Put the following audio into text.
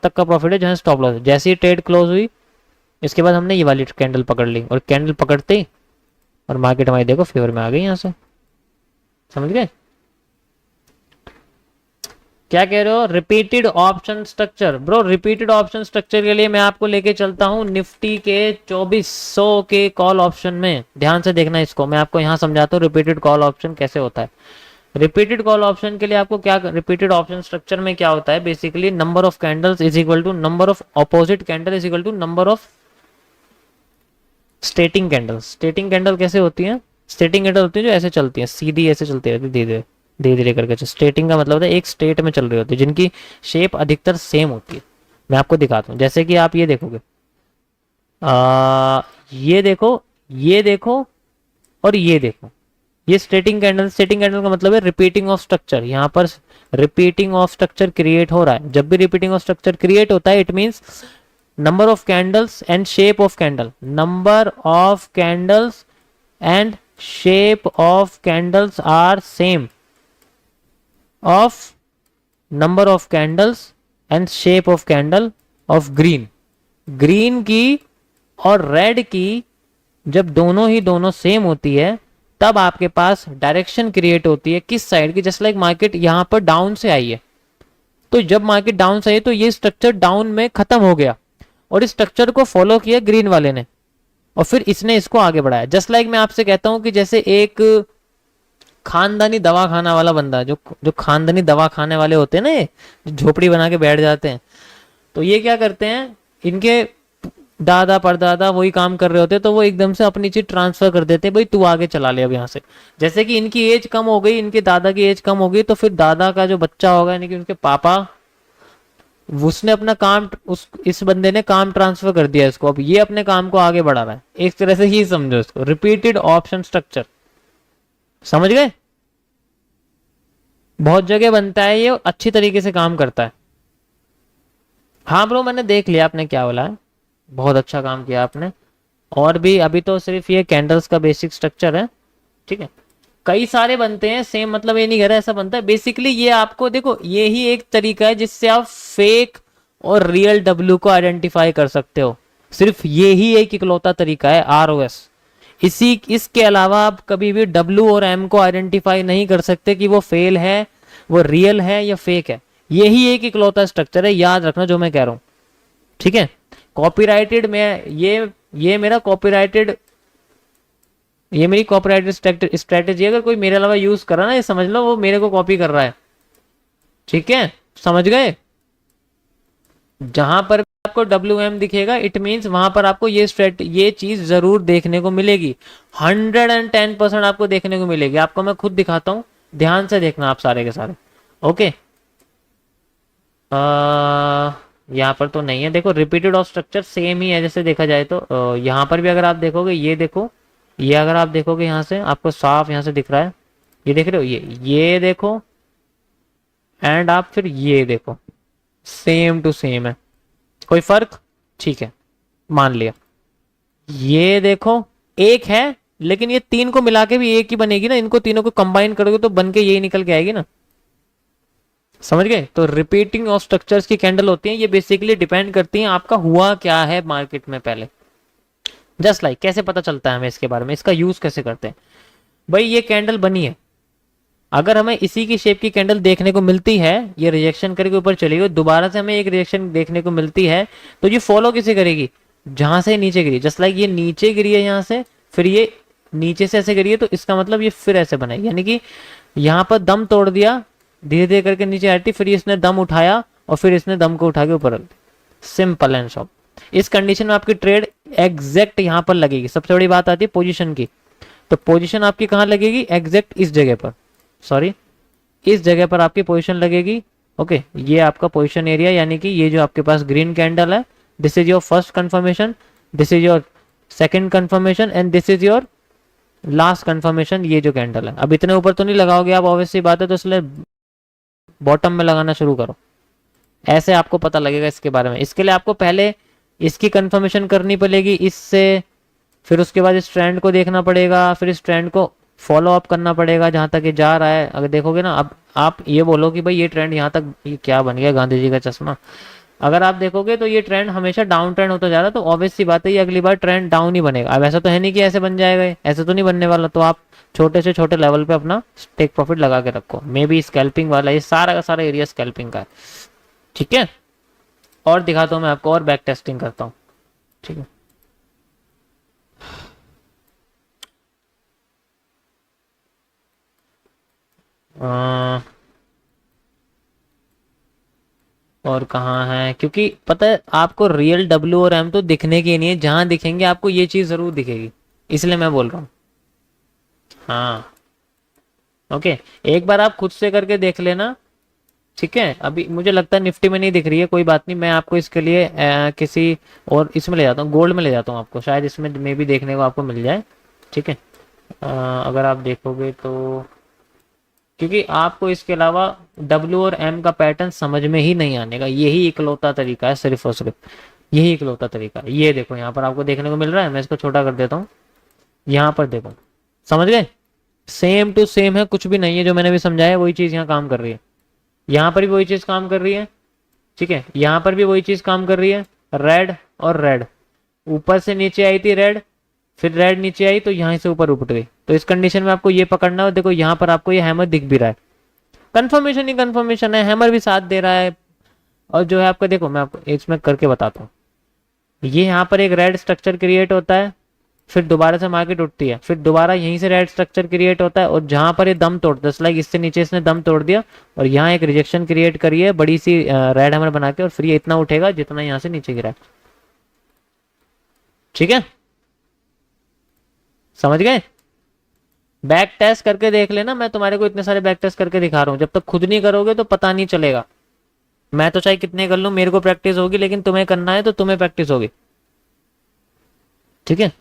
तक का प्रॉफिट है जहाँ स्टॉप लॉस है। जैसे ही ट्रेड क्लोज हुई इसके बाद हमने ये वाली कैंडल पकड़ ली, और कैंडल पकड़ते ही और मार्केट हमारी देखो फेवर में आ गई यहाँ से। समझ गए क्या कह रहे हो? Repeated option structure bro, repeated option structure के लिए मैं आपको लेके चलता हूँ निफ्टी के 2400 के कॉल ऑप्शन में। ध्यान से देखना इसको, मैं आपको यहाँ समझाता हूँ रिपीटेड कॉल ऑप्शन कैसे होता है। रिपीटेड कॉल ऑप्शन के लिए आपको क्या, रिपीटेड ऑप्शन स्ट्रक्चर में क्या होता है basically, number of candles is equal to number of opposite candle is equal to number of stating candles. Stating candle कैसे होती है? स्टेटिंग कैंडल होती है जो ऐसे चलती है, सीधी ऐसे चलती रहती है धीरे धीरे धीरे धीरे करके। स्टेटिंग का मतलब है एक स्टेट में चल रही होती है, जिनकी शेप अधिकतर सेम होती है। मैं आपको दिखाता हूँ, जैसे कि आप ये देखोगे, ये देखो, ये देखो और ये देखो, ये स्टेटिंग कैंडल। स्टेटिंग कैंडल का मतलब है रिपीटिंग ऑफ स्ट्रक्चर। यहाँ पर रिपीटिंग ऑफ स्ट्रक्चर क्रिएट हो रहा है। जब भी रिपीटिंग ऑफ स्ट्रक्चर क्रिएट होता है it means number of candles and shape of candle, number of candles and shape of candles are same of number of candles and shape of candle of green। green की और red की जब दोनों ही दोनों same होती है तब आपके पास डायरेक्शन क्रिएट होती है किस साइड की। जस्ट लाइक मार्केट यहाँ पर डाउन से आई है, तो जब मार्केट डाउन से आई तो ये स्ट्रक्चर डाउन में खत्म हो गया और इस स्ट्रक्चर को फॉलो किया ग्रीन वाले ने, और फिर इसने इसको आगे बढ़ाया। जस्ट लाइक मैं आपसे कहता हूं कि जैसे एक खानदानी दवा खाना वाला बंदा, जो जो खानदानी दवा खाने वाले होते हैं ना, ये झोपड़ी बना के बैठ जाते हैं, तो ये क्या करते हैं, इनके दादा परदादा वही काम कर रहे होते, तो वो एकदम से अपनी चीज ट्रांसफर कर देते हैं, भाई तू आगे चला ले अब यहाँ से। जैसे कि इनकी एज कम हो गई, इनके दादा की एज कम हो गई, तो फिर दादा का जो बच्चा होगा यानी कि उनके पापा, उसने अपना काम, इस बंदे ने काम ट्रांसफर कर दिया इसको, अब ये अपने काम को आगे बढ़ा रहा है। एक तरह से ही समझो इसको, रिपीटेड ऑप्शन स्ट्रक्चर। समझ गए? बहुत जगह बनता है ये, अच्छी तरीके से काम करता है। हाँ ब्रो मैंने देख लिया आपने क्या बोला है, बहुत अच्छा काम किया आपने। और भी अभी तो सिर्फ ये कैंडल्स का बेसिक स्ट्रक्चर है, ठीक है। कई सारे बनते हैं सेम, मतलब ये नहीं कह रहा ऐसा बनता है। बेसिकली ये आपको देखो, ये ही एक तरीका है जिससे आप फेक और रियल डब्ल्यू को आइडेंटिफाई कर सकते हो। सिर्फ ये ही एक इकलौता तरीका है ROS। इसके अलावा आप कभी भी W और M को आइडेंटिफाई नहीं कर सकते कि वो फेल है, वो रियल है या फेक है। यही एक इकलौता स्ट्रक्चर है, याद रखना जो मैं कह रहा हूं, ठीक है। कॉपीराइटेड में ये मेरा कॉपीराइटेड, ये मेरी कॉपीराइटेड स्ट्रेटेजी। अगर कोई मेरे अलावा यूज कर रहा है ना, ये समझ लो वो मेरे को कॉपी कर रहा है, ठीक है। समझ गए? जहां पर आपको WM दिखेगा इट मींस वहां पर आपको ये चीज जरूर देखने को मिलेगी। 110% आपको देखने को मिलेगी। आपको मैं खुद दिखाता हूं, ध्यान से देखना आप सारे के सारे। ओके, यहाँ पर तो नहीं है, देखो रिपीटेड ऑफ स्ट्रक्चर सेम ही है जैसे देखा जाए तो। यहाँ पर भी अगर आप देखोगे, ये देखो, ये अगर आप देखोगे यहाँ से आपको साफ यहाँ से दिख रहा है, ये देख रहे हो, ये देखो, एंड आप फिर ये देखो, सेम टू सेम है, कोई फर्क? ठीक है, मान लिया। ये देखो एक है, लेकिन ये तीन को मिला के भी एक ही बनेगी ना, इनको तीनों को कंबाइन करोगे तो बन के यही निकल के आएगी ना। समझ गए? तो रिपीटिंग ऑफ स्ट्रक्चर्स की कैंडल होती हैं, ये बेसिकली डिपेंड करती हैं आपका हुआ क्या है मार्केट में पहले। जस्ट लाइक कैसे पता चलता है हमें इसके बारे में, इसका यूज कैसे करते हैं। भाई ये कैंडल बनी है, अगर हमें इसी की शेप की कैंडल देखने को मिलती है, ये रिजेक्शन करके ऊपर चली गई, दोबारा से हमें एक रिजेक्शन देखने को मिलती है, तो ये फॉलो किसे करेगी? जहां से नीचे गिरी। जस्ट लाइक ये नीचे गिरी है यहाँ से, फिर ये नीचे से ऐसे गिरी है, तो इसका मतलब ये फिर ऐसे बनाएगी, यानी कि यहाँ पर दम तोड़ दिया, धीरे धीरे करके नीचे आती, फिर इसने दम उठाया और फिर इसने दम को उठा के ऊपर रख दिया। Simple and short. इस कंडीशन में आपकी ट्रेड एग्जैक्ट यहाँ पर लगेगी। सबसे बड़ी बात आती है पोजीशन की, तो पोजीशन आपकी कहाँ लगेगी? एग्जैक्ट इस जगह पर, सॉरी इस जगह पर आपकी पोजीशन लगेगी। ओके, ये आपका पोजीशन एरिया, यानी कि ये जो आपके पास ग्रीन कैंडल है, this is your first confirmation, this is your second confirmation and this is your last confirmation. ये जो कैंडल है, अब इतने ऊपर तो नहीं लगाओगे आप, ऑब्वियसली बात है, तो इसलिए बॉटम में लगाना शुरू करो, ऐसे आपको पता लगेगा इसके बारे में। इसके लिए आपको पहले इसकी कंफर्मेशन करनी पड़ेगी इससे, फिर उसके बाद इस ट्रेंड को देखना पड़ेगा, फिर इस ट्रेंड को फॉलो अप करना पड़ेगा जहां तक ये जा रहा है। अगर देखोगे ना, अब आप ये बोलो कि भाई ये ट्रेंड यहाँ तक, ये क्या बन गया गांधी जी का चश्मा, अगर आप देखोगे तो ये ट्रेंड हमेशा डाउन ट्रेंड होता जा रहा है, तो ऑब्वियस सी बात है ये अगली बार ट्रेंड डाउन ही बनेगा। अब ऐसा तो है नहीं कि ऐसे बन जाएगा, ऐसे तो नहीं बनने वाला। तो आप छोटे से छोटे लेवल पे अपना टेक प्रॉफिट लगा के रखो। मे बी स्कैल्पिंग वाला ये सारा का सारा एरिया स्कैल्पिंग का है, ठीक है। और दिखाता हूँ मैं आपको, और बैक टेस्टिंग करता हूँ, ठीक है। और कहाँ है, क्योंकि पता है आपको रियल डब्ल्यू और एम तो दिखने के नहीं है, जहां दिखेंगे आपको ये चीज जरूर दिखेगी, इसलिए मैं बोल रहा हूँ। हाँ ओके, एक बार आप खुद से करके देख लेना, ठीक है। अभी मुझे लगता है निफ्टी में नहीं दिख रही है, कोई बात नहीं, मैं आपको इसके लिए किसी और इसमें ले जाता हूँ, गोल्ड में ले जाता हूँ आपको, शायद इसमें में भी देखने को आपको मिल जाए, ठीक है। अगर आप देखोगे तो, क्योंकि आपको इसके अलावा डब्ल्यू और एम का पैटर्न समझ में ही नहीं आने का, यही इकलौता तरीका है, सिर्फ और सिर्फ यही इकलौता तरीका है। ये देखो यहाँ पर आपको देखने को मिल रहा है, मैं इसको छोटा कर देता हूँ, यहाँ पर देखो, समझ गए, सेम टू सेम है, कुछ भी नहीं है, जो मैंने भी समझाया वही चीज यहाँ काम कर रही है, यहाँ पर भी वही चीज काम कर रही है, ठीक है, यहाँ पर भी वही चीज काम कर रही है। रेड और रेड, ऊपर से नीचे आई थी रेड, फिर रेड नीचे आई तो यहाँ से ऊपर उठ गई, तो इस कंडीशन में आपको ये पकड़ना है। देखो यहाँ पर आपको ये हैमर दिख भी रहा है, कंफर्मेशन ही कंफर्मेशन है, हैमर भी साथ दे रहा है। और जो है आपका, देखो मैं आपको इसमें करके बताता हूँ, ये यहाँ पर एक रेड स्ट्रक्चर क्रिएट होता है, फिर दोबारा से मार्केट उठती है, फिर दोबारा यहीं से रेड स्ट्रक्चर क्रिएट होता है, और जहां पर ये दम तोड़ता है, लाइक इससे नीचे इसने दम तोड़ दिया, और यहाँ एक रिजेक्शन क्रिएट करी है बड़ी सी रेड हैमर बना के, और फिर ये इतना उठेगा जितना यहाँ से नीचे गिरा है, ठीक है, समझ गए। बैक टेस्ट करके देख लेना, मैं तुम्हारे को इतने सारे बैक टेस्ट करके दिखा रहा हूँ, जब तक खुद नहीं करोगे तो पता नहीं चलेगा। मैं तो चाहे कितने कर लूँ, मेरे को प्रैक्टिस होगी, लेकिन तुम्हें करना है तो तुम्हें प्रैक्टिस होगी, ठीक है।